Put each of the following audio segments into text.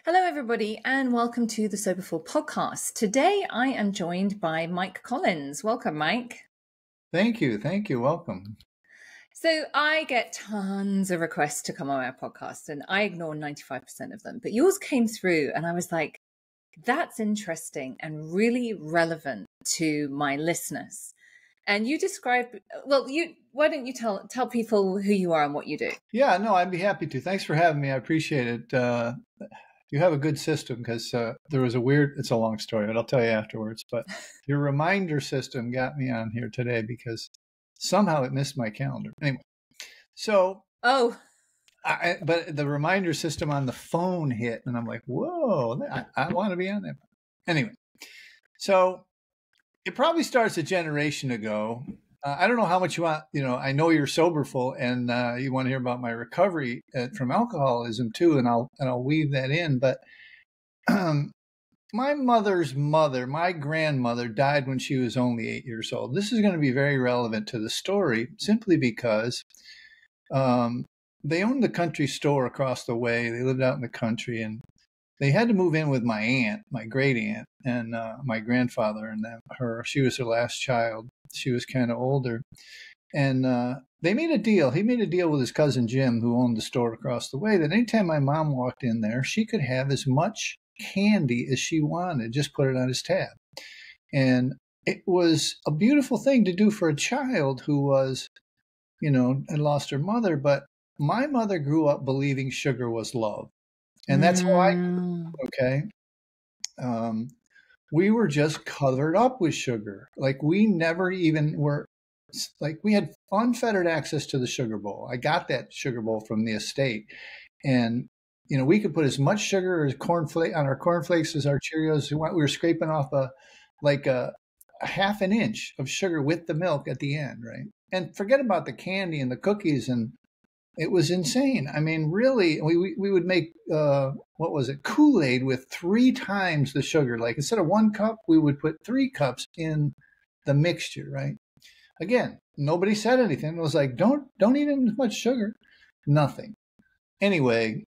Hello, everybody, and welcome to the Soberful podcast. Today, I am joined by Mike Collins. Welcome, Mike. Thank you. Thank you. Welcome. So I get tons of requests to come on our podcast, and I ignore 95% of them. But yours came through, and I was like, that's interesting and really relevant to my listeners. And you describe, why don't you tell people who you are and what you do? Yeah, no, I'd be happy to. Thanks for having me. I appreciate it. You have a good system because there was it's a long story, but I'll tell you afterwards. But your reminder system got me on here today because somehow it missed my calendar. Anyway, so. But the reminder system on the phone hit, and I'm like, whoa, I want to be on that. Anyway, so it probably starts a generation ago. I don't know how much you want, I know you're soberful and you want to hear about my recovery from alcoholism too, and I'll weave that in. But my mother's mother, my grandmother, died when she was only 8 years old. This is going to be very relevant to the story simply because they owned the country store across the way. They lived out in the country, and they had to move in with my aunt, my great aunt, and my grandfather, and she was her last child. She was kind of older. And they made a deal. He made a deal with his cousin Jim, who owned the store across the way, that anytime my mom walked in there, she could have as much candy as she wanted, just put it on his tab. And it was a beautiful thing to do for a child who was, had lost her mother. But my mother grew up believing sugar was love. And that's how I grew up, okay? We were just covered up with sugar. Like we never even were, like we had unfettered access to the sugar bowl. I got that sugar bowl from the estate. And, we could put as much sugar as on our cornflakes as our Cheerios. We were scraping off a half an inch of sugar with the milk at the end, right? And forget about the candy and the cookies, and it was insane. I mean, really, we would make, Kool-Aid with 3 times the sugar. Like instead of 1 cup, we would put 3 cups in the mixture, right? Again, nobody said anything. It was like, don't eat as much sugar. Nothing. Anyway,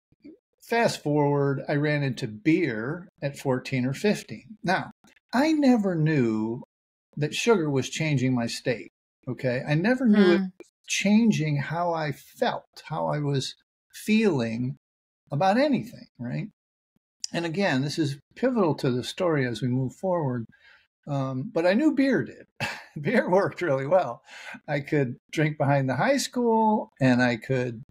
fast forward, I ran into beer at 14 or 15. Now, I never knew that sugar was changing my state, okay? I never knew it was changing how I felt, how I was feeling about anything, right? And again, this is pivotal to the story as we move forward. But I knew beer did. Beer worked really well. I could drink behind the high school, and I could,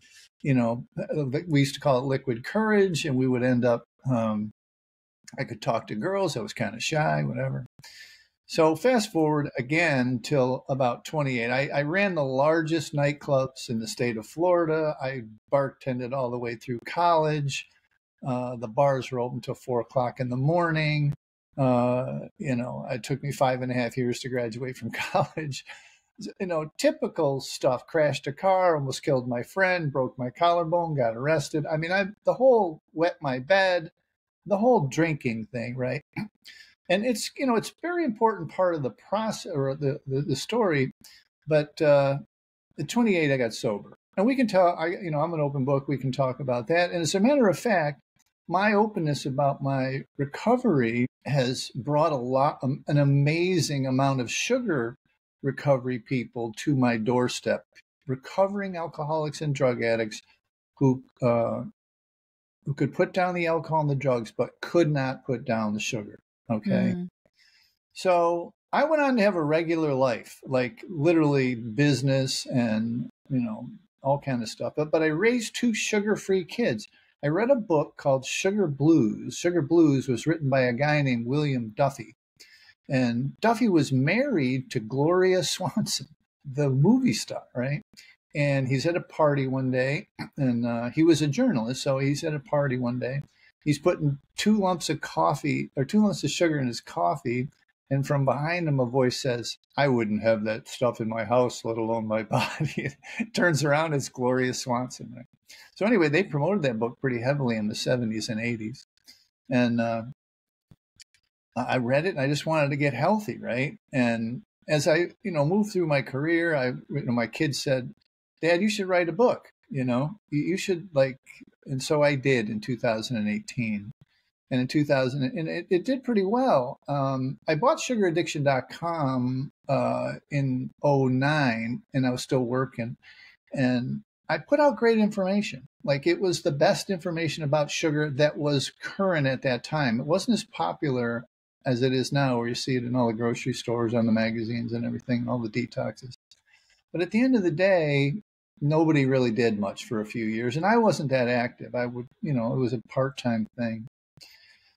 we used to call it liquid courage, and we would end up, I could talk to girls. I was kind of shy, whatever. So fast forward again till about 28. I ran the largest nightclubs in the state of Florida. I bartended all the way through college. The bars were open till 4 o'clock in the morning. It took me 5.5 years to graduate from college. Typical stuff. Crashed a car, almost killed my friend, broke my collarbone, got arrested. I mean, the whole wet my bed, the whole drinking thing, right? And it's a very important part of the process or the story. But at 28, I got sober, and we can tell. I'm an open book. We can talk about that. And as a matter of fact, my openness about my recovery has brought an amazing amount of sugar recovery people to my doorstep, recovering alcoholics and drug addicts who could put down the alcohol and the drugs, but could not put down the sugar. Okay. So I went on to have a regular life, like literally business and, all kind of stuff. But I raised 2 sugar-free kids. I read a book called Sugar Blues. Sugar Blues was written by a guy named William Duffy. And Duffy was married to Gloria Swanson, the movie star, right? And he's at a party one day, and he was a journalist, so he's at a party one day. He's putting 2 lumps of sugar in his coffee, and from behind him a voice says, "I wouldn't have that stuff in my house, let alone my body." It turns around, it's Gloria Swanson, right? So anyway, they promoted that book pretty heavily in the 70s and 80s. And I read it, and I just wanted to get healthy, right? And as I, moved through my career, my kids said, "Dad, you should write a book. You should and so I did in 2018. And in 2000, and it did pretty well. I bought sugaraddiction.com in '09, and I was still working. And I put out great information. Like, it was the best information about sugar that was current at that time. It wasn't as popular as it is now, where you see it in all the grocery stores, on the magazines and everything, all the detoxes. But at the end of the day, nobody really did much for a few years. And I wasn't that active. I would, it was a part-time thing.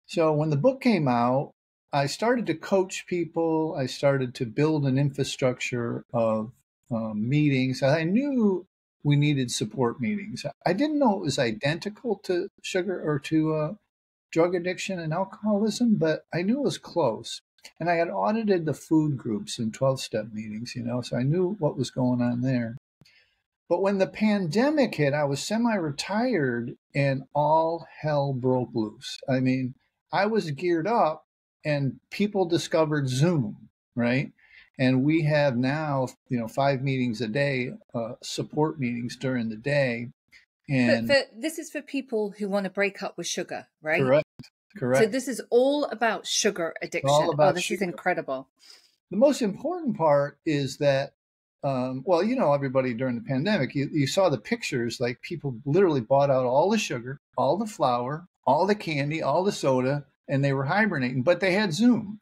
So when the book came out, I started to coach people. I started to build an infrastructure of meetings. I knew we needed support meetings. I didn't know it was identical to sugar or to drug addiction and alcoholism, but I knew it was close. And I had audited the food groups in 12-step meetings, so I knew what was going on there. But when the pandemic hit, I was semi-retired and all hell broke loose. I mean, I was geared up and people discovered Zoom, right? And we have now, 5 meetings a day, support meetings during the day. And but this is for people who want to break up with sugar, right? Correct. So this is all about sugar addiction. This is incredible. The most important part is that, everybody during the pandemic, you saw the pictures, like people literally bought out all the sugar, all the flour, all the candy, all the soda, and they were hibernating, but they had Zoom.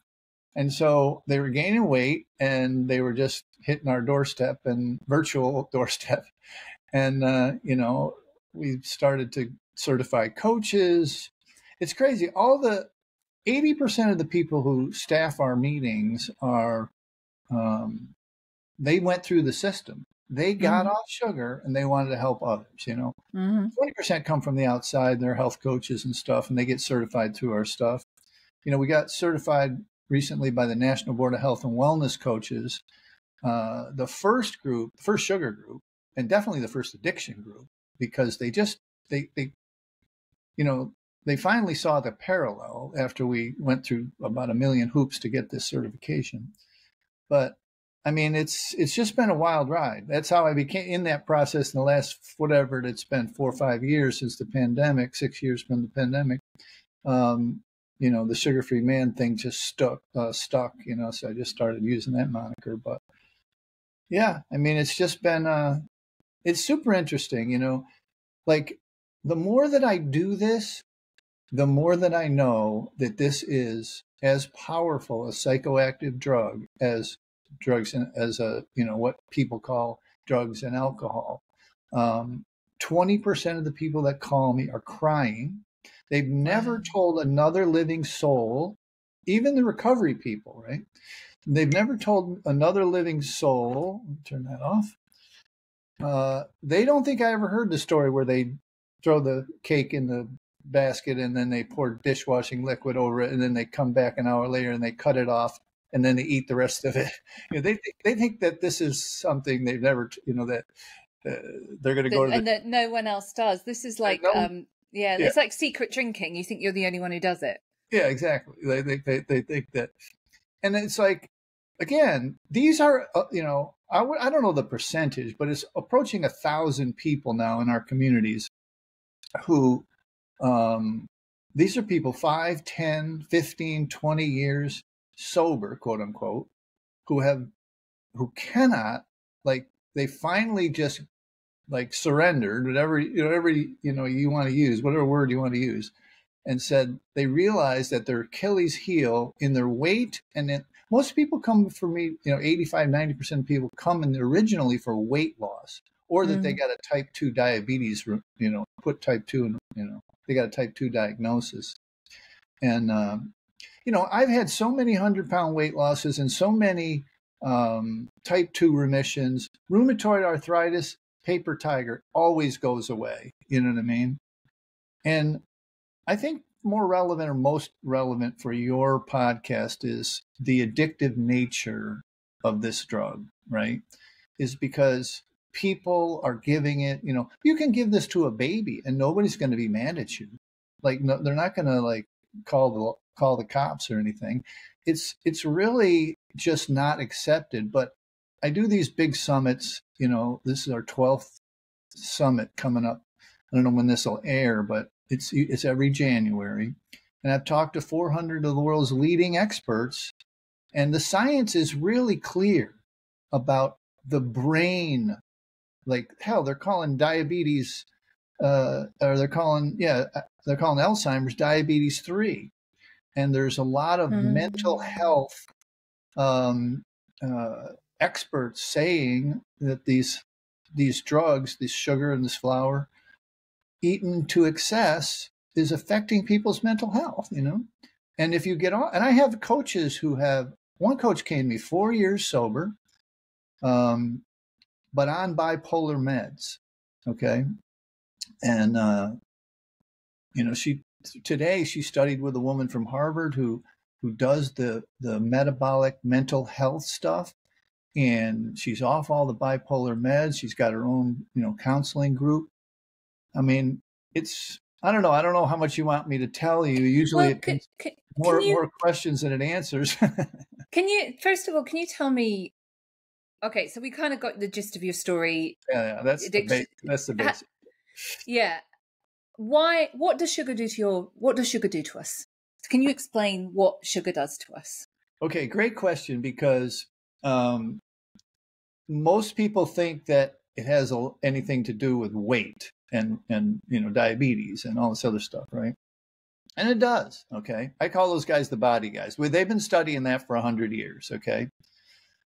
And so they were gaining weight and they were just hitting our doorstep and virtual doorstep. And, we started to certify coaches. It's crazy. 80% of the people who staff our meetings are, they went through the system. They got off sugar and they wanted to help others, 20% come from the outside, they're health coaches and stuff, and they get certified through our stuff. We got certified recently by the National Board of Health and Wellness Coaches. The first sugar group, and definitely the first addiction group, because they finally saw the parallel after we went through about 1 million hoops to get this certification. But I mean, it's just been a wild ride. That's how I became in that process in the last, whatever it's been, 4 or 5 years since the pandemic, 6 years from the pandemic. The sugar-free man thing just stuck, so I just started using that moniker. But yeah, I mean, it's just been, it's super interesting, like the more that I do this, the more that I know that this is as powerful a psychoactive drug as drugs and as what people call drugs and alcohol. 20% of the people that call me are crying. They've never told another living soul, even the recovery people, right? They've never told another living soul, turn that off. They don't think I ever heard the story where they throw the cake in the basket and then they pour dishwashing liquid over it and then they come back an hour later and they cut it off and then they eat the rest of it. They think that this is something they've never, that they're going to go to and that no one else does. This is like, it's like secret drinking. You think you're the only one who does it. Yeah, exactly. They think that, and it's like, again, these are, I don't know the percentage, but it's approaching 1,000 people now in our communities who, these are people 5, 10, 15, 20 years sober, quote unquote, who cannot, like, they finally just like surrendered, whatever you want to use, whatever word you want to use, and said they realized that their Achilles heel in their weight. And then most people come for me, 85, 90% of people come in originally for weight loss, or that they got a type 2 diabetes, put type 2 in, they got a type 2 diagnosis. And, I've had so many 100-pound weight losses and so many type 2 remissions. Rheumatoid arthritis, paper tiger, always goes away. You know what I mean? And I think more relevant or most relevant for your podcast is the addictive nature of this drug, right? Is because people are giving it, you can give this to a baby and nobody's going to be mad at you. Like, no, they're not going to like call the cops or anything. It's really just not accepted. But I do these big summits, this is our 12th summit coming up. I don't know when this will air, but it's every January. and I've talked to 400 of the world's leading experts, and the science is really clear about the brain. Like, hell, they're calling diabetes, or they're calling Alzheimer's diabetes 3. And there's a lot of mental health experts saying that these drugs, this sugar and this flour, eaten to excess, is affecting people's mental health, And if you get on, and I have coaches one coach came to me 4 years sober, but on bipolar meds. Okay. And, she studied with a woman from Harvard who does the metabolic mental health stuff. And she's off all the bipolar meds. She's got her own, counseling group. I mean, I don't know how much you want me to tell you. Usually more questions than it answers. First of all, can you tell me, okay, so we kind of got the gist of your story. Yeah, that's the basic. Yeah. What does sugar do to us? Can you explain what sugar does to us? Okay, great question, because most people think that it has anything to do with weight and diabetes and all this other stuff, right? And it does. Okay, I call those guys the body guys. They've been studying that for 100 years. Okay,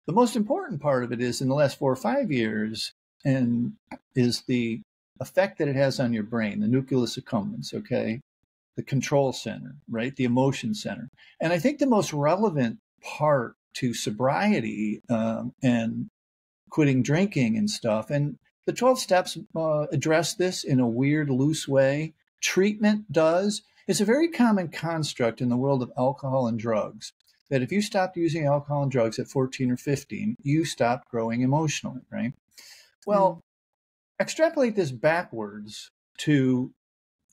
the most important part of it is in the last 4 or 5 years, and is the effect that it has on your brain, the nucleus accumbens. Okay, the control center, right? The emotion center. And I think the most relevant part to sobriety and quitting drinking and stuff, and the 12 steps address this in a weird, loose way. Treatment does. It's a very common construct in the world of alcohol and drugs that if you stopped using alcohol and drugs at 14 or 15, you stopped growing emotionally, right? Well, extrapolate this backwards to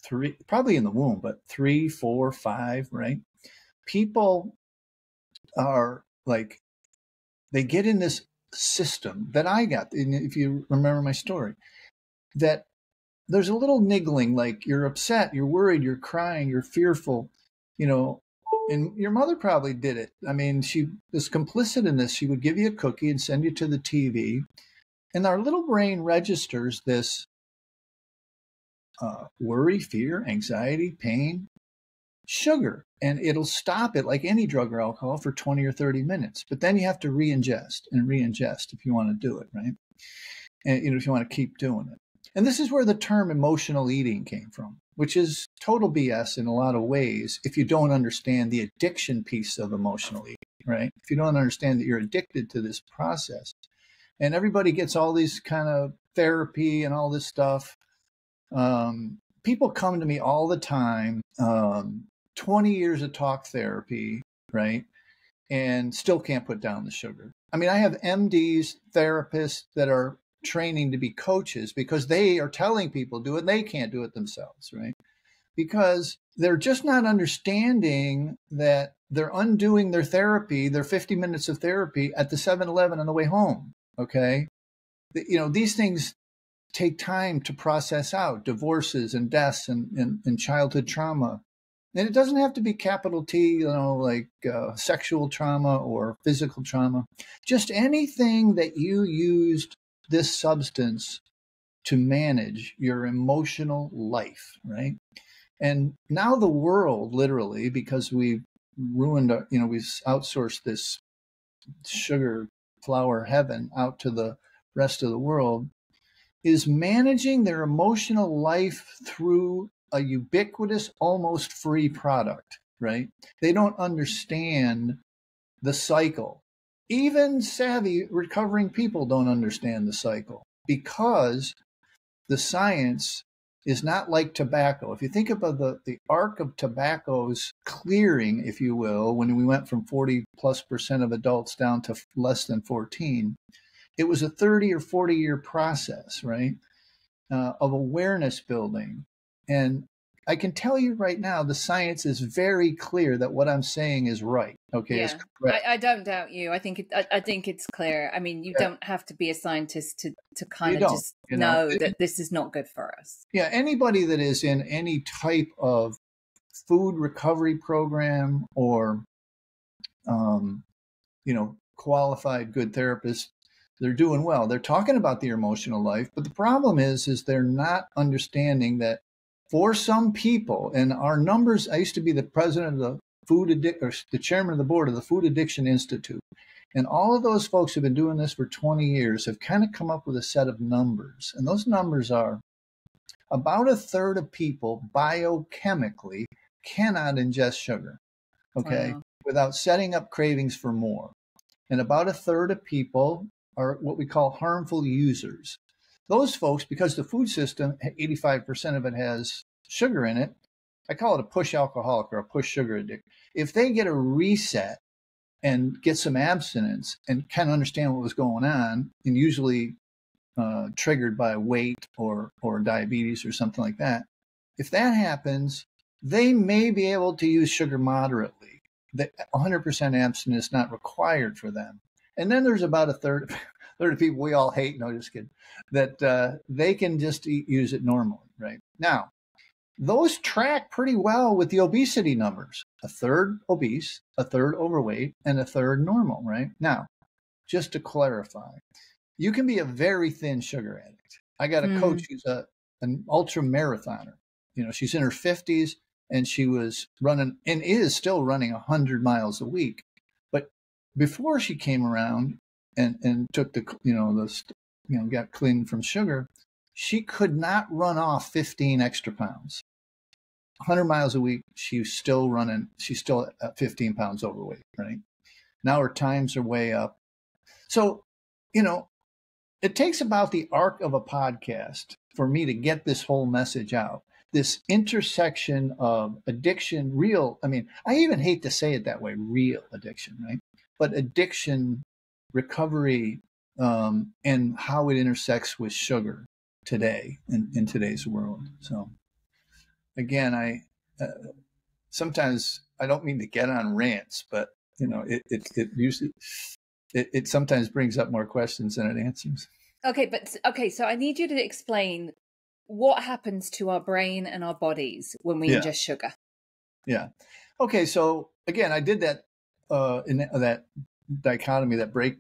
3, probably in the womb, but 3, 4, 5, right? People are like, they get in this system that I got, if you remember my story, that there's a little niggling, like you're upset, you're worried, you're crying, you're fearful, and your mother probably did it. I mean, she was complicit in this. She would give you a cookie and send you to the TV, and our little brain registers this worry, fear, anxiety, pain, sugar, and it'll stop it like any drug or alcohol for 20 or 30 minutes. But then you have to re-ingest if you want to do it, right? And if you want to keep doing it. And this is where the term emotional eating came from, which is total BS in a lot of ways if you don't understand the addiction piece of emotional eating, right? If you don't understand that you're addicted to this process. And everybody gets all these kind of therapy and all this stuff. People come to me all the time, 20 years of talk therapy, right? And still can't put down the sugar. I mean, I have MDs, therapists that are training to be coaches because they are telling people do it and they can't do it themselves, right? Because they're just not understanding that they're undoing their therapy, their 50 minutes of therapy at the 7-Eleven on the way home, okay? These things take time to process out, divorces and deaths and childhood trauma. And it doesn't have to be capital T, like sexual trauma or physical trauma. Just anything that you used this substance to manage your emotional life, right? And now the world, literally, because we've ruined, we've outsourced this sugar flour heaven out to the rest of the world, is managing their emotional life through a ubiquitous, almost free product, right? They don't understand the cycle. Even savvy recovering people don't understand the cycle because the science is not like tobacco. If you think about the arc of tobacco's clearing, if you will, when we went from 40+% of adults down to less than 14, it was a 30 or 40-year process, right, of awareness building. And I can tell you right now, the science is very clear that what I'm saying is right. Okay, yeah, I don't doubt you. I think it's clear. I mean, you don't have to be a scientist to kind of just know that this is not good for us. Yeah, anybody that is in any type of food recovery program or, qualified good therapists, they're doing well. They're talking about the emotional life, but the problem is they're not understanding that for some people, and our numbers, I used to be the president of the chairman of the board of the Food Addiction Institute. And all of those folks who've been doing this for 20 years have kind of come up with a set of numbers. And those numbers are about a third of people biochemically cannot ingest sugar, okay, without setting up cravings for more. And about a third of people are what we call harmful users. Those folks, because the food system, 85% of it has sugar in it, I call it a push alcoholic or a push sugar addict. If they get a reset and get some abstinence and kind of understand what was going on, and usually triggered by weight or diabetes or something like that, if that happens, they may be able to use sugar moderately. That 100% abstinence is not required for them. And then there's about a third of people we all hate, no, just kidding, that they can just use it normally, right? Now, those track pretty well with the obesity numbers. A third obese, a third overweight, and a third normal, right? Now, just to clarify, you can be a very thin sugar addict. I got a coach who's an ultra marathoner. She's in her 50s and she was running and is still running 100 miles a week. But before she came around and took got clean from sugar, she could not run off 15 extra pounds. 100 miles a week, she's still at 15 pounds overweight, right? Now her times are way up. So, it takes about the arc of a podcast for me to get this whole message out. This intersection of addiction, I even hate to say it that way, real addiction, right? But addiction, recovery, and how it intersects with sugar today in today's world. So again, sometimes I don't mean to get on rants, but it usually it sometimes brings up more questions than it answers. Okay, so I need you to explain what happens to our brain and our bodies when we ingest sugar. Yeah. Okay, so again, I did that in that dichotomy, that break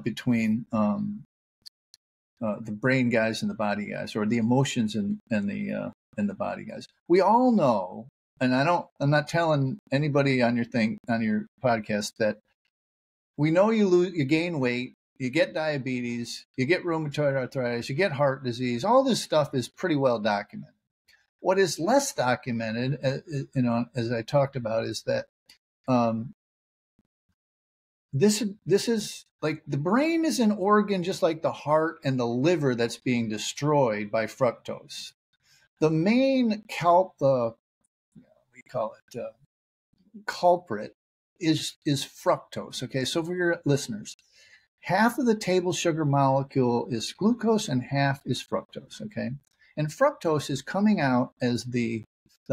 between the brain guys and the body guys, or the emotions and the body guys. We all know, and I'm not telling anybody on your podcast that we know you gain weight, you get diabetes, you get rheumatoid arthritis, you get heart disease. All this stuff is pretty well documented. What is less documented, as I talked about, is that this is like the brain is an organ just like the heart and the liver that's being destroyed by fructose. The main culprit is fructose. Okay, so for your listeners, half of the table sugar molecule is glucose and half is fructose. Okay, and fructose is coming out as the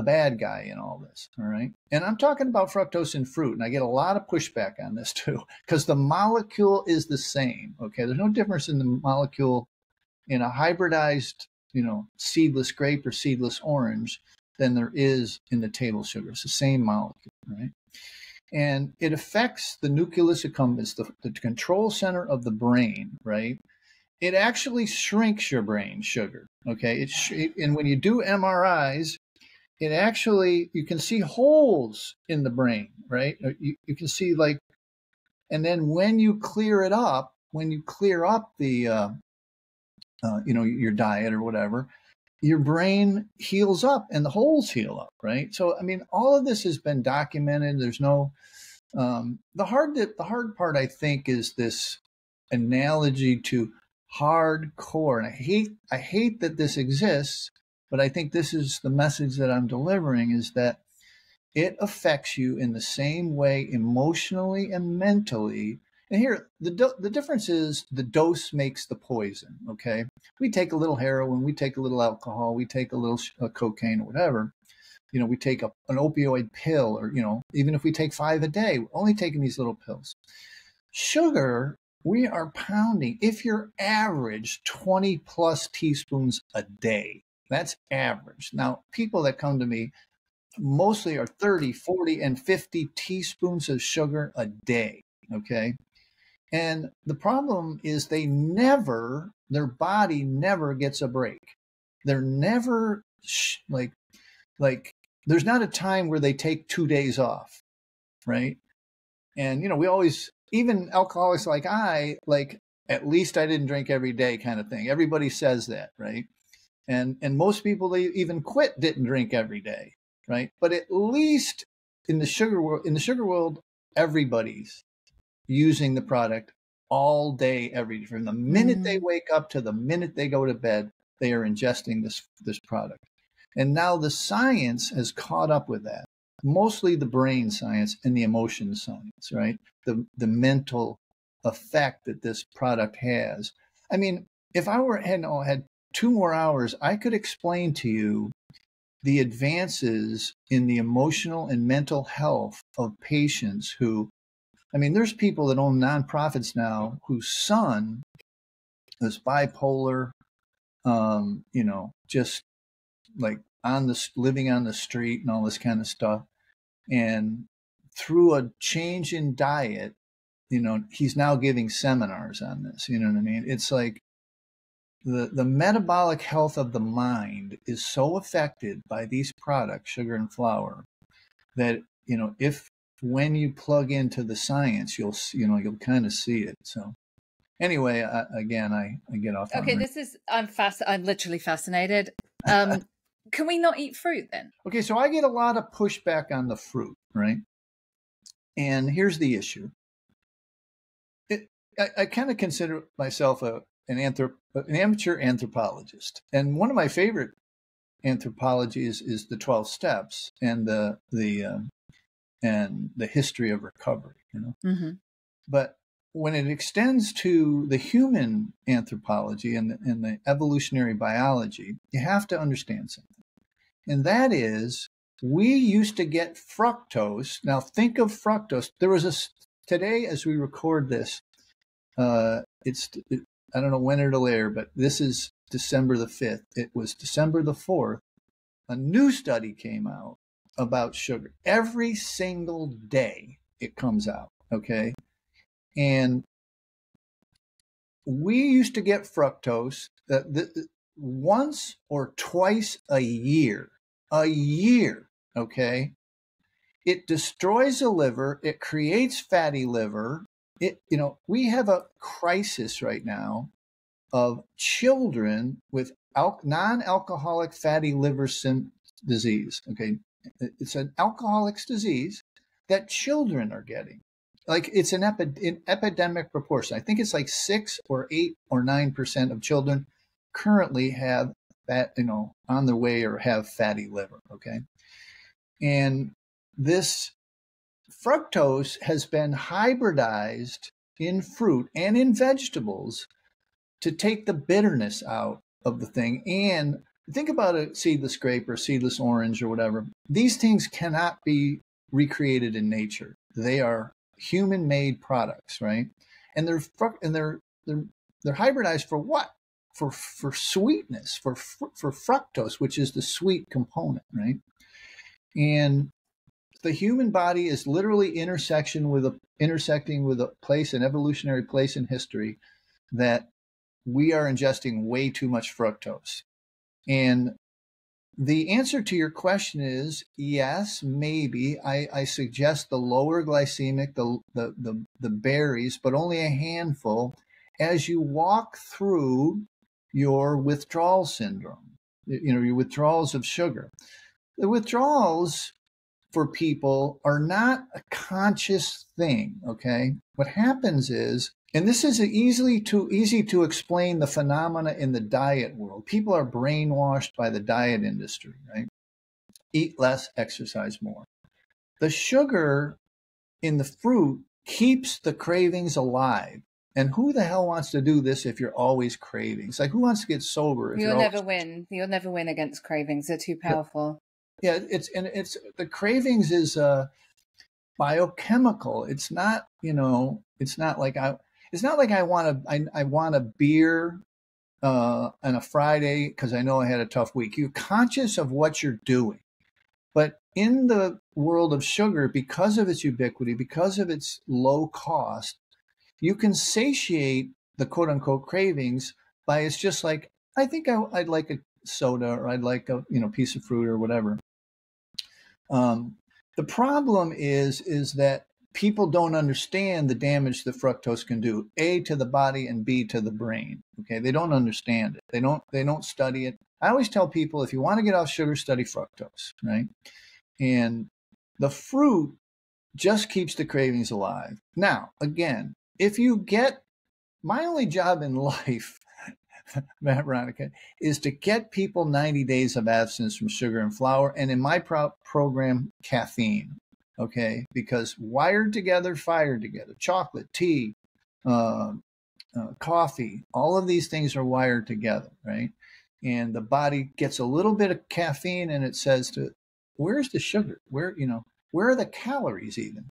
bad guy in all this. All right, and I'm talking about fructose in fruit, and I get a lot of pushback on this too because the molecule is the same. Okay, there's no difference in the molecule in a hybridized, seedless grape or seedless orange than there is in the table sugar. It's the same molecule, right? And it affects the nucleus accumbens, the control center of the brain, right? It actually shrinks your brain sugar, okay? And when you do MRIs, it actually, you can see holes in the brain, right? You can see and then when you clear it up, when you clear up the, your diet or whatever, your brain heals up and the holes heal up, right? So, all of this has been documented. There's no, the hard part, I think, is this analogy to hardcore. And I hate that this exists, but I think this is the message that I'm delivering, is that it affects you in the same way emotionally and mentally. And here, the difference is the dose makes the poison, okay? We take a little heroin, we take a little alcohol, we take a little cocaine or whatever. We take an opioid pill, or, even if we take 5 a day, we're only taking these little pills. Sugar, we are pounding. If you're average 20 plus teaspoons a day, that's average. Now, people that come to me mostly are 30, 40, and 50 teaspoons of sugar a day. Okay. And the problem is their body never gets a break. They're never like, there's not a time where they take 2 days off. Right. And, we always, even alcoholics like at least I didn't drink every day kind of thing. Everybody says that. Right. And most people, they even quit, didn't drink every day. Right. But at least in the sugar world, everybody's using the product all day, from the minute they wake up to the minute they go to bed, they are ingesting this product. And now the science has caught up with that, mostly the brain science and the emotion science, right? The mental effect that this product has. I mean, if I had 2 more hours, I could explain to you the advances in the emotional and mental health of patients who, there's people that own nonprofits now whose son is bipolar, just like living on the street and all this kind of stuff. And through a change in diet, he's now giving seminars on this. You know what I mean? It's like the metabolic health of the mind is so affected by these products, sugar and flour, that, when you plug into the science, you'll kind of see it. So anyway, I get off. Okay, I'm literally fascinated. Can we not eat fruit then? Okay, so I get a lot of pushback on the fruit, right? And here's the issue. I kind of consider myself an amateur anthropologist, and one of my favorite anthropologies is the 12 steps and the history of recovery. Mm-hmm. But when it extends to the human anthropology and the evolutionary biology, you have to understand something. And that is, we used to get fructose. Now think of fructose. There was today, as we record this, I don't know when it'll air, but this is December the 5th. It was December the 4th. A new study came out about sugar. Every single day it comes out. Okay. And we used to get fructose once or twice a year. Okay. It destroys the liver. It creates fatty liver. We have a crisis right now of children with non-alcoholic fatty liver disease. Okay. It's an alcoholic's disease that children are getting. Like it's an epidemic proportion. I think it's like 6 or 8 or 9% of children currently have that, on their way or have fatty liver. Okay. And this fructose has been hybridized in fruit and in vegetables to take the bitterness out of the thing. And think about a seedless grape or seedless orange or whatever. These things cannot be recreated in nature. They are human-made products, right? And they're hybridized for what? For sweetness, for fructose, which is the sweet component, right? And the human body is literally intersecting with a place, an evolutionary place in history, that we are ingesting way too much fructose. And the answer to your question is yes, maybe. I suggest the lower glycemic, the berries, but only a handful as you walk through your withdrawal syndrome, your withdrawals of sugar. The withdrawals for people are not a conscious thing, okay? What happens is, and this is easy to explain the phenomena in the diet world. People are brainwashed by the diet industry, right? Eat less, exercise more. The sugar in the fruit keeps the cravings alive. And who the hell wants to do this if you're always craving? It's like, who wants to get sober? If You'll never win. You'll never win against cravings. They're too powerful. Yeah, it's the cravings is biochemical. It's not, it's not like I want a beer on a Friday because I know I had a tough week. You're conscious of what you're doing, but in the world of sugar, because of its ubiquity, because of its low cost, you can satiate the quote unquote cravings by, it's just like, I think I'd like a soda, or I'd like a piece of fruit or whatever. The problem is that people don't understand the damage that fructose can do, A, to the body, and B, to the brain. Okay, they don't understand it. They don't study it. I always tell people, if you want to get off sugar, study fructose, right? And the fruit just keeps the cravings alive. Now, again, if you get, my only job in life, Veronica, is to get people 90 days of abstinence from sugar and flour, and in my program, caffeine. Okay, because wired together, fired together. Chocolate, tea, coffee, all of these things are wired together, right? And the body gets a little bit of caffeine, and it says to, where's the sugar? Where are the calories even?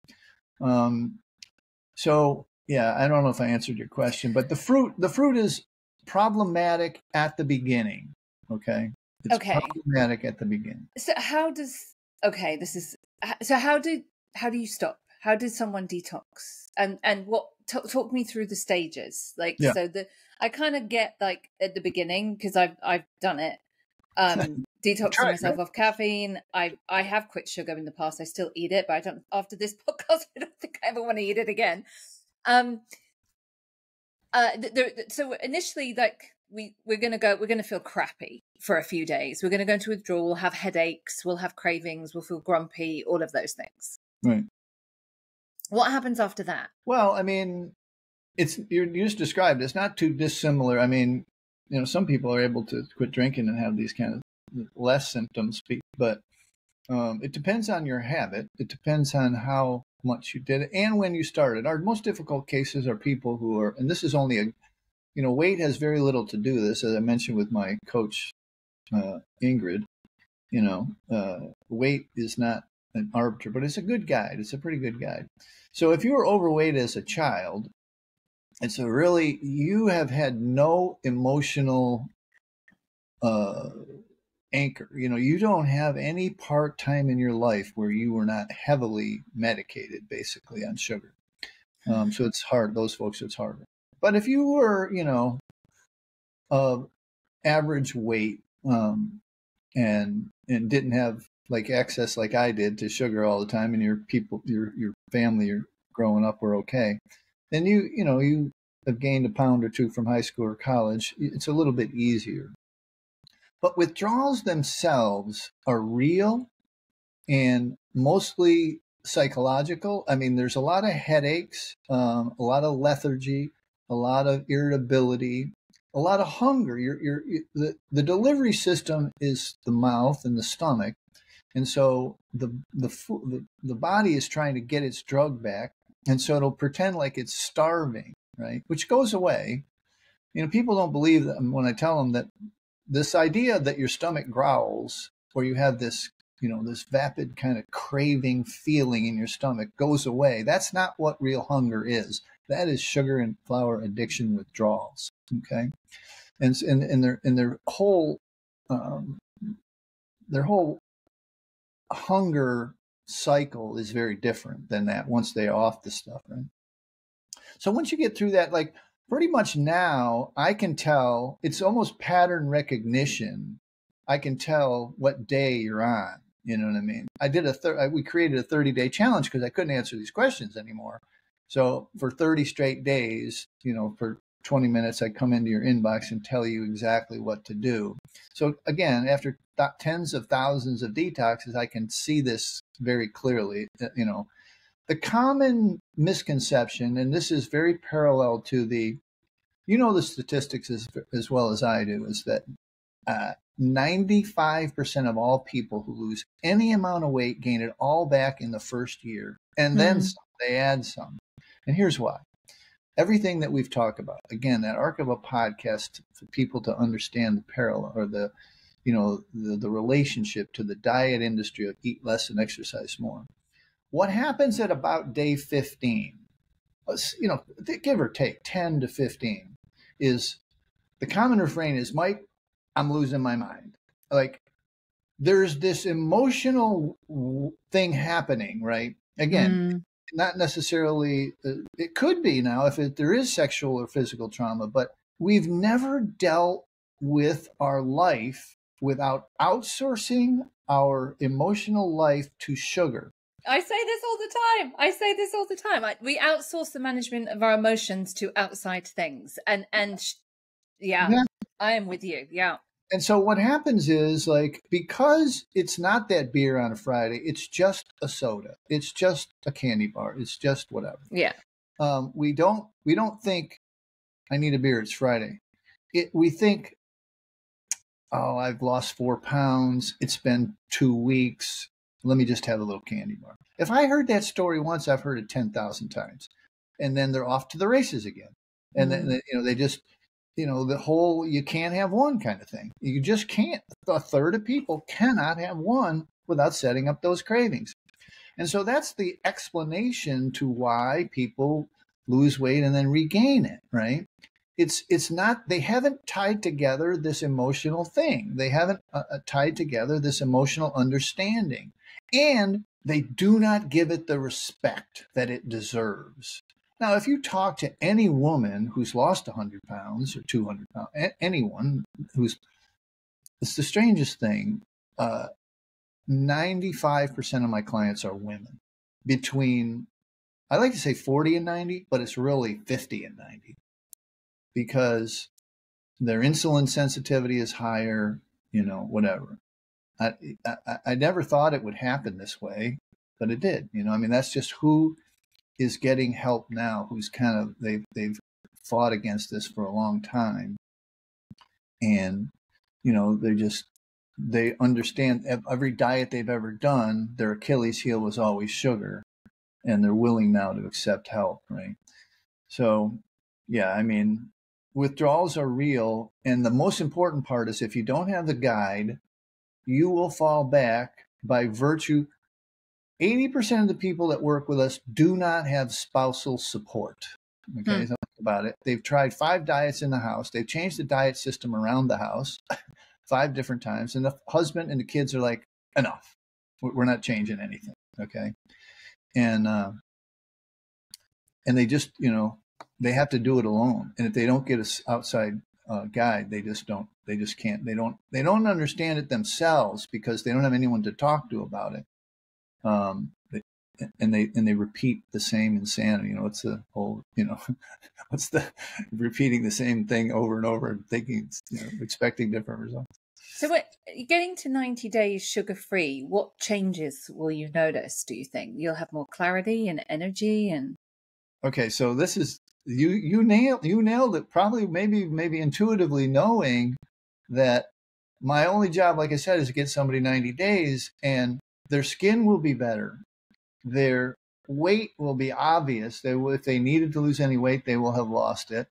So yeah, I don't know if I answered your question, but the fruit is problematic at the beginning. Okay. It's problematic at the beginning. So how do you stop? How did someone detox? And what, talk me through the stages. Like, yeah. So I kind of get, like, at the beginning, because I've done it. Detoxing myself off caffeine. I have quit sugar in the past. I still eat it, but I don't, after this podcast, I don't think I ever want to eat it again. So initially, like, we're going to feel crappy for a few days. We're going to go into withdrawal, we'll have headaches, we'll have cravings, we'll feel grumpy, all of those things. Right. What happens after that? Well, I mean, you just described, it's not too dissimilar. I mean, some people are able to quit drinking and have these kind of less symptoms, but it depends on your habit. It depends on how much you did it and when you started. Our most difficult cases are people who are, and this is only weight has very little to do with this, as I mentioned with my coach, Ingrid. Weight is not an arbiter, but it's a good guide. It's a pretty good guide. So if you were overweight as a child, and so really you have had no emotional anchor. You don't have any part-time in your life where you were not heavily medicated, basically, on sugar. So it's hard. Those folks, it's harder. But if you were, average weight, and didn't have like access like I did to sugar all the time, and your family you're growing up were okay, then you have gained a pound or two from high school or college, it's a little bit easier. But withdrawals themselves are real and mostly psychological. I mean, there's a lot of headaches, a lot of lethargy, a lot of irritability, a lot of hunger. The delivery system is the mouth and the stomach. And so the body is trying to get its drug back. And so it'll pretend like it's starving, right? Which goes away. People don't believe that when I tell them that this idea that your stomach growls, or you have this, this vapid kind of craving feeling in your stomach, goes away. That's not what real hunger is. That is sugar and flour addiction withdrawals. Okay, and their whole hunger cycle is very different than that once they're off the stuff, right? So once you get through that, like, pretty much now I can tell, it's almost pattern recognition. I can tell what day you're on. You know what I mean? We created a 30-day challenge because I couldn't answer these questions anymore. So for 30 straight days, for 20 minutes, I come into your inbox and tell you exactly what to do. So again, after tens of thousands of detoxes, I can see this very clearly. The common misconception, and this is very parallel to the statistics as well as I do, is that 95% of all people who lose any amount of weight gain it all back in the first year, and then they add some. And here's why. Everything that we've talked about, again, that arc of a podcast for people to understand the parallel, or the relationship to the diet industry of eat less and exercise more. What happens at about day 15, give or take 10 to 15, is the common refrain is, Mike, I'm losing my mind. Like, there's this emotional thing happening, right? Again, not necessarily, it could be now if there is sexual or physical trauma, but we've never dealt with our life without outsourcing our emotional life to sugar. I say this all the time. We outsource the management of our emotions to outside things. And yeah, I am with you. Yeah. And so what happens is, like, because it's not that beer on a Friday, it's just a soda. It's just a candy bar. It's just whatever. Yeah. We don't think I need a beer. It's Friday. We think, oh, I've lost 4 pounds. It's been 2 weeks. Let me just have a little candy bar. If I heard that story once, I've heard it 10,000 times. And then they're off to the races again. And then, they just, the whole, you can't have one kind of thing. You just can't. A third of people cannot have one without setting up those cravings. And so that's the explanation to why people lose weight and then regain it, right? It's not, they haven't tied together this emotional thing. They haven't tied together this emotional understanding. And they do not give it the respect that it deserves. Now, if you talk to any woman who's lost 100 pounds or 200 pounds, anyone it's the strangest thing. 95% of my clients are women between, I like to say 40 and 90, but it's really 50 and 90 because their insulin sensitivity is higher, whatever. I never thought it would happen this way, but it did. That's just who is getting help now, who's kind of, they've fought against this for a long time. And, they understand every diet they've ever done, their Achilles heel was always sugar, and they're willing now to accept help, right? So, yeah, withdrawals are real. And the most important part is if you don't have the guide, you will fall back by virtue. 80% of the people that work with us do not have spousal support. Okay, so think about it. They've tried 5 diets in the house. They've changed the diet system around the house 5 different times. And the husband and the kids are like, enough. We're not changing anything. Okay. And they just, they have to do it alone. And if they don't get an outside guide, they just can't. They don't understand it themselves because they don't have anyone to talk to about it. And they repeat the same insanity. It's the whole, what's the repeating the same thing over and over and thinking, expecting different results. So getting to 90 days sugar-free, what changes will you notice, do you think? You'll have more clarity and energy and... Okay, so this is, you nailed it, probably maybe intuitively, knowing that my only job, like I said, is to get somebody 90 days and their skin will be better. Their weight will be obvious. If they needed to lose any weight, they will have lost it.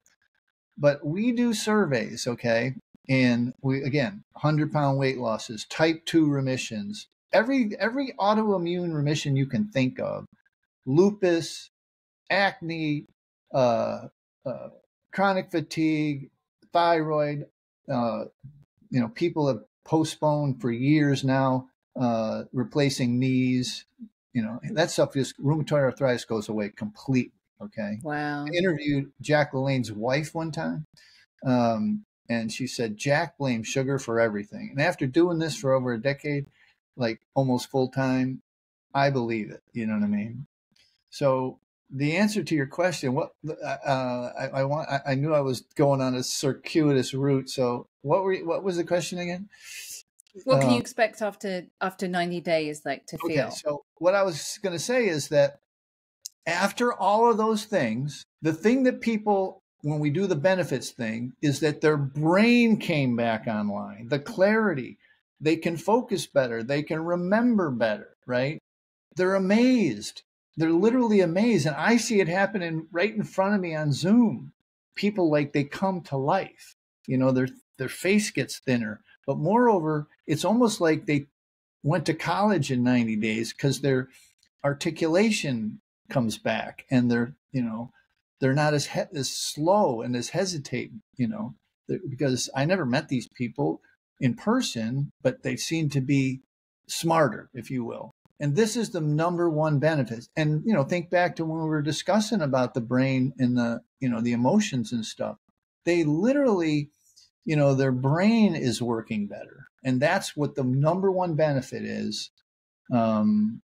But we do surveys, okay? And we, again, 100-pound weight losses, type 2 remissions, every autoimmune remission you can think of, lupus, acne, chronic fatigue, thyroid, people have postponed for years now, replacing knees, that stuff, just rheumatoid arthritis goes away completely. Okay. Wow. I interviewed Jack LaLanne's wife one time. And she said, Jack blames sugar for everything. And after doing this for over a decade, like almost full time, I believe it. You know what I mean? So the answer to your question, I knew I was going on a circuitous route. So what was the question again? What can you expect after 90 days, to feel? Okay, so what I was going to say is that after all of those things, the thing that people, when we do the benefits thing, is that their brain came back online, the clarity, they can focus better, they can remember better, right? They're amazed. They're literally amazed. And I see it happening right in front of me on Zoom. People, they come to life. Their face gets thinner. But moreover, it's almost like they went to college in 90 days because their articulation comes back and they're not as slow and as hesitating, because I never met these people in person, but they seem to be smarter, if you will. And this is the number one benefit. And, think back to when we were discussing about the brain and the emotions and stuff. They literally, their brain is working better. And that's what the number one benefit is. And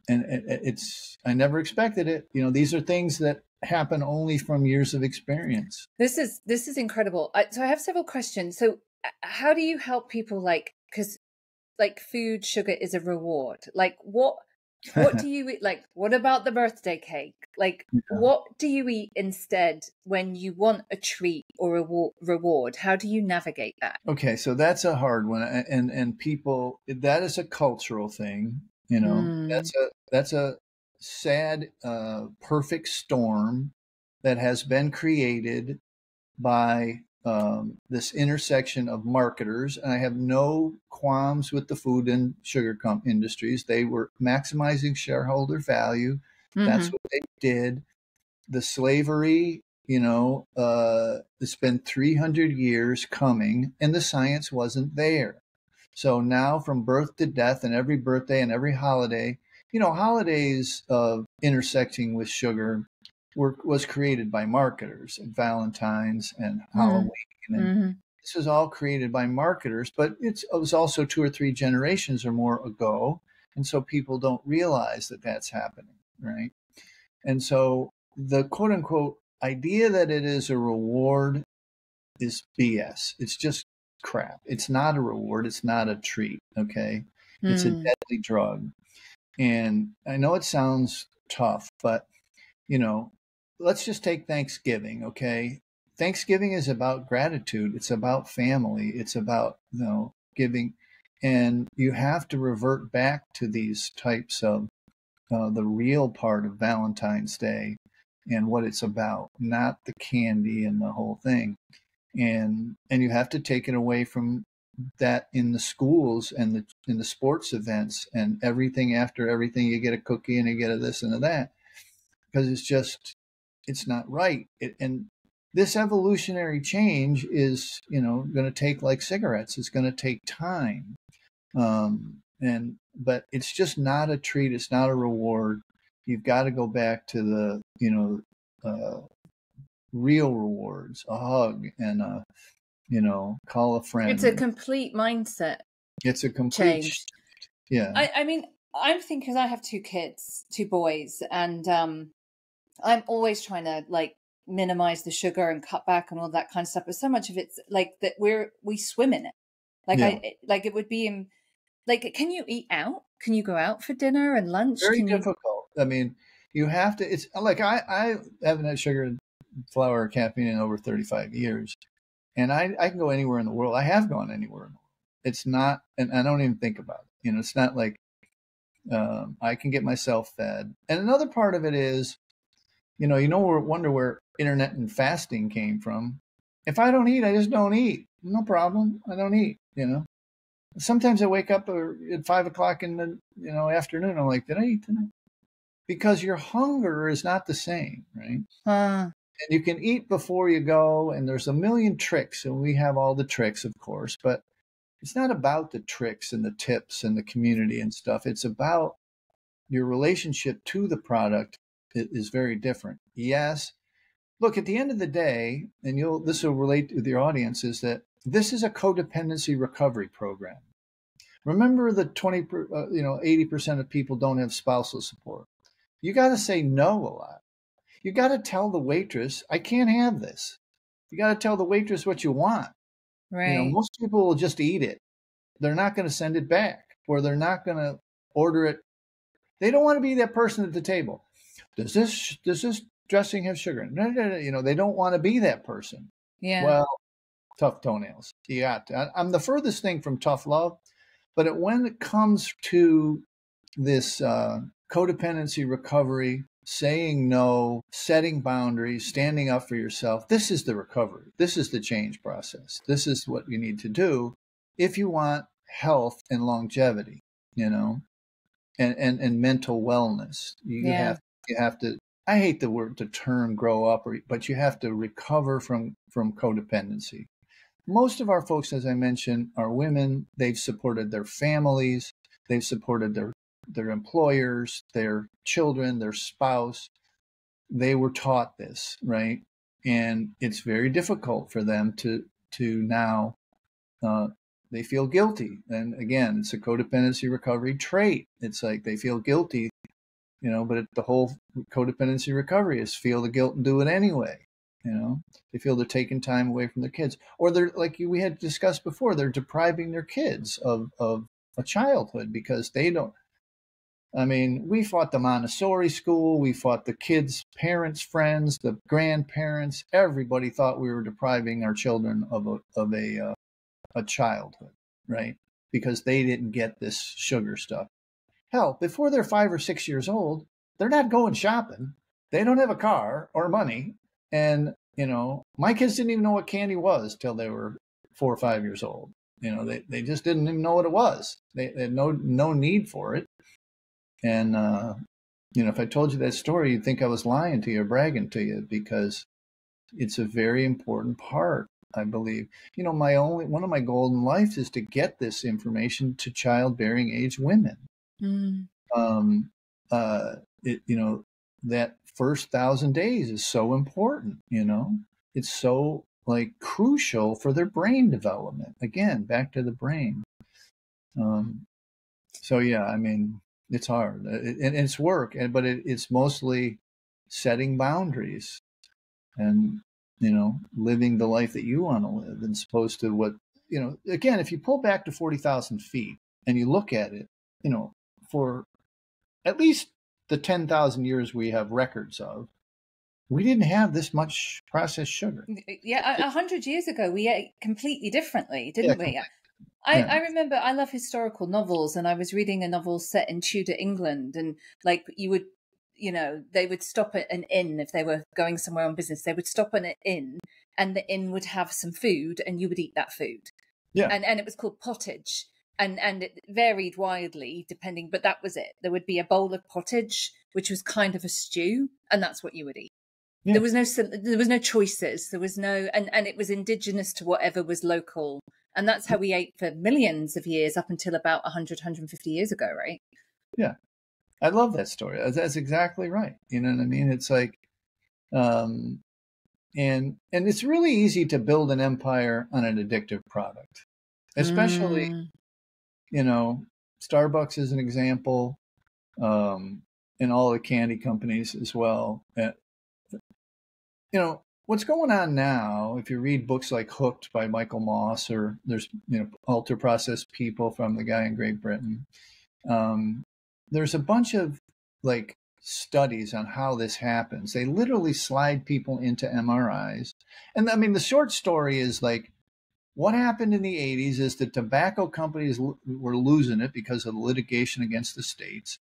I never expected it. These are things that happen only from years of experience. This is incredible. So I have several questions. So how do you help people, because food, sugar is a reward. What do you eat? What about the birthday cake? What do you eat instead when you want a treat or a reward? How do you navigate that? Okay, so that's a hard one, and people, that is a cultural thing. That's a sad, perfect storm that has been created by this intersection of marketers. And I have no qualms with the food and sugar industries. They were maximizing shareholder value. That's what they did. The slavery, it's been 300 years coming, and the science wasn't there. So now, from birth to death, and every birthday and every holiday, holidays of intersecting with sugar was created by marketers, and Valentine's and Halloween. And this was all created by marketers, but it was also 2 or 3 generations or more ago. And so people don't realize that that's happening, right? And so the quote unquote idea that it is a reward is BS. It's just crap. It's not a reward. It's not a treat. Okay. It's a deadly drug. And I know it sounds tough, but let's just take Thanksgiving. Okay. Thanksgiving is about gratitude. It's about family. It's about, giving. And you have to revert back to these types of the real part of Valentine's Day and what it's about, not the candy and the whole thing. And you have to take it away from that in the schools and in the sports events and everything. After everything, you get a cookie and you get a this and a that, because it's not right. And this evolutionary change is, going to take, like cigarettes, it's going to take time. But it's just not a treat. It's not a reward. You've got to go back to the, real rewards, a hug and call a friend. It's a complete mindset. It's a complete change. Yeah. I mean, I'm thinking, because I have 2 kids, 2 boys, and I'm always trying to minimize the sugar and cut back and all that kind of stuff. But so much of it's that we swim in it. It would be can you eat out? Can you go out for dinner and lunch? Very difficult. I mean, you have to. It's like I haven't had sugar, flour, or caffeine in over 35 years, and I can go anywhere in the world. I have gone anywhere in the world. It's not, and I don't even think about it. It's not like I can get myself fed. And another part of it is, wonder where internet and fasting came from. If I don't eat, I just don't eat. No problem. I don't eat. Sometimes I wake up at 5 o'clock in the afternoon. I'm like, did I eat tonight? Because your hunger is not the same, right? And you can eat before you go, and there's a million tricks, and we have all the tricks, of course, but it's not about the tricks and the tips and the community and stuff. It's about your relationship to the product. It is very different. Yes. Look, at the end of the day, and this will relate to your audience, is that this is a codependency recovery program. Remember the 80% of people don't have spousal support. You got to say no a lot. You got to tell the waitress, I can't have this. You got to tell the waitress what you want. Right. Most people will just eat it. They're not going to send it back, or they're not going to order it. They don't want to be that person at the table. Does this dressing have sugar? No. They don't want to be that person. Yeah. Well, tough toenails. You got to. I'm the furthest thing from tough love, but when it comes to this codependency recovery, saying no, setting boundaries, standing up for yourself, this is the recovery. This is the change process. This is what you need to do if you want health and longevity, and mental wellness. You have to. I hate the term grow up, but you have to recover from codependency. most of our folks, as I mentioned, are women. They've supported their families. They've supported their employers, their children, their spouse. They were taught this, right? And it's very difficult for them to now, they feel guilty. And again, it's a codependency recovery trait. It's like they feel guilty, but the whole codependency recovery is feel the guilt and do it anyway. They feel they're taking time away from their kids, or they're, like we had discussed before, they're depriving their kids of a childhood because they don't. I mean, we fought the Montessori school. We fought the kids' parents, friends, the grandparents. Everybody thought we were depriving our children of a childhood, right? Because they didn't get this sugar stuff. Hell, before they're 5 or 6 years old, they're not going shopping. They don't have a car or money. And, my kids didn't even know what candy was till they were 4 or 5 years old. They just didn't even know what it was. They had no need for it. And, if I told you that story, you'd think I was lying to you or bragging to you, because it's a very important part, I believe. One of my goals in life is to get this information to childbearing age women. Mm. That first 1,000 days is so important, it's so crucial for their brain development. Again, back to the brain. So yeah, I mean, it's hard and it's work, but it's mostly setting boundaries and, living the life that you want to live, as opposed to what, again, if you pull back to 40,000 feet and you look at it, for at least the 10,000 years we have records of, we didn't have this much processed sugar. Yeah, 100 years ago, we ate completely differently, didn't we? I remember, I love historical novels, and I was reading a novel set in Tudor England, and they would stop at an inn if they were going somewhere on business. They would stop at an inn, and the inn would have some food, and you would eat that food. Yeah. And it was called pottage. And it varied widely depending, but that was it. There would be a bowl of pottage, which was kind of a stew, and that's what you would eat. Yeah. There was no choices. There was no, and it was indigenous to whatever was local. And that's how we ate for millions of years up until about 100, 150 years ago, right? Yeah. I love that story. That's exactly right. You know what I mean? It's like, and it's really easy to build an empire on an addictive product, especially, Starbucks is an example, and all the candy companies as well. What's going on now, if you read books like Hooked by Michael Moss, or there's, Ultra Processed People from the guy in Great Britain, there's a bunch of studies on how this happens. They literally slide people into MRIs. And I mean, the short story is what happened in the 80s is the tobacco companies were losing it because of the litigation against the states.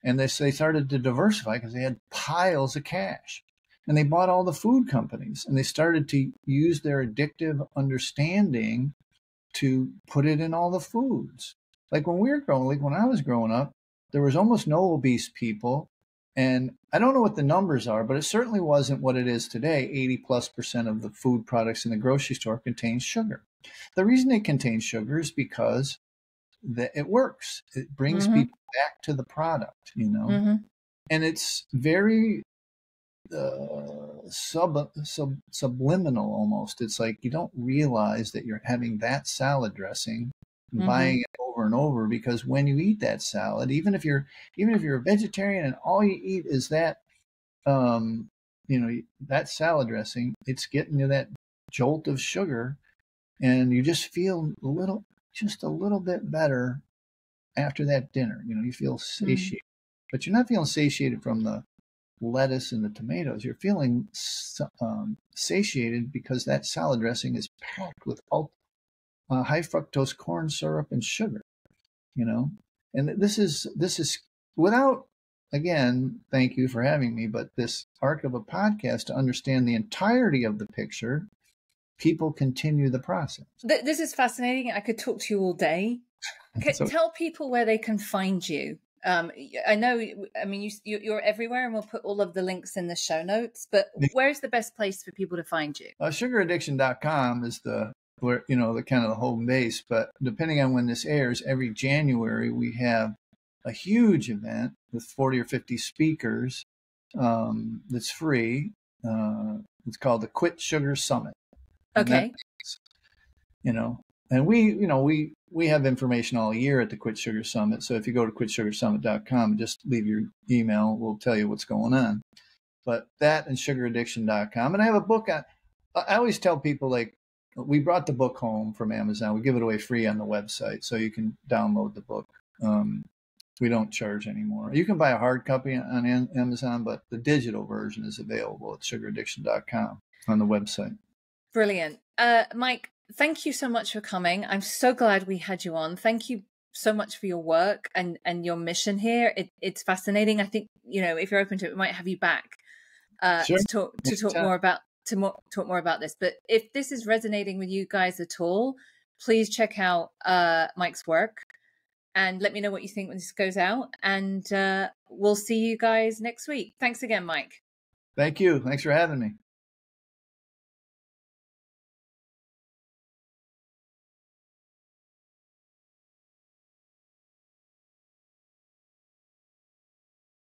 And they started to diversify because they had piles of cash. And they bought all the food companies, and they started to use their addictive understanding to put it in all the foods. When when I was growing up, there was almost no obese people. And I don't know what the numbers are, but it certainly wasn't what it is today. 80+% of the food products in the grocery store contain sugar. The reason it contains sugar is because it works. It brings people back to the product, and it's very subliminal almost. It's like you don't realize that you're having that salad dressing and buying it over and over, because when you eat that salad, even if you're a vegetarian and all you eat is that that salad dressing, it's getting you that jolt of sugar, and you just feel just a little bit better after that dinner. You feel satiated, but you're not feeling satiated from the lettuce and the tomatoes. You're feeling satiated because that salad dressing is packed with high fructose corn syrup and sugar, and this is without, again, thank you for having me, but this arc of a podcast to understand the entirety of the picture, people continue the process. This is fascinating. I could talk to you all day. Tell people where they can find you. I know, I mean, you're everywhere, and we'll put all of the links in the show notes, but where's the best place for people to find you? Sugaraddiction.com is where, you know, the kind of the home base. But depending on when this airs, every January we have a huge event with 40 or 50 speakers that's free. It's called the Quit Sugar Summit. Okay. You know, and we have information all year at the Quit Sugar Summit. So if you go to quitsugarsummit.com and just leave your email, we'll tell you what's going on. But that and sugaraddiction.com. And I have a book I always tell people, like, we brought the book home from Amazon. We give it away free on the website, so you can download the book. We don't charge anymore. You can buy a hard copy on Amazon, but the digital version is available at sugaraddiction.com on the website. Brilliant. Mike, thank you so much for coming. I'm so glad we had you on. Thank you so much for your work and your mission here. It's fascinating. I think, you know, if you're open to it, we might have you back Sure. to talk more about this. But if this is resonating with you guys at all, please check out Mike's work and let me know what you think when this goes out. And we'll see you guys next week. Thanks again, Mike. Thank you. Thanks for having me.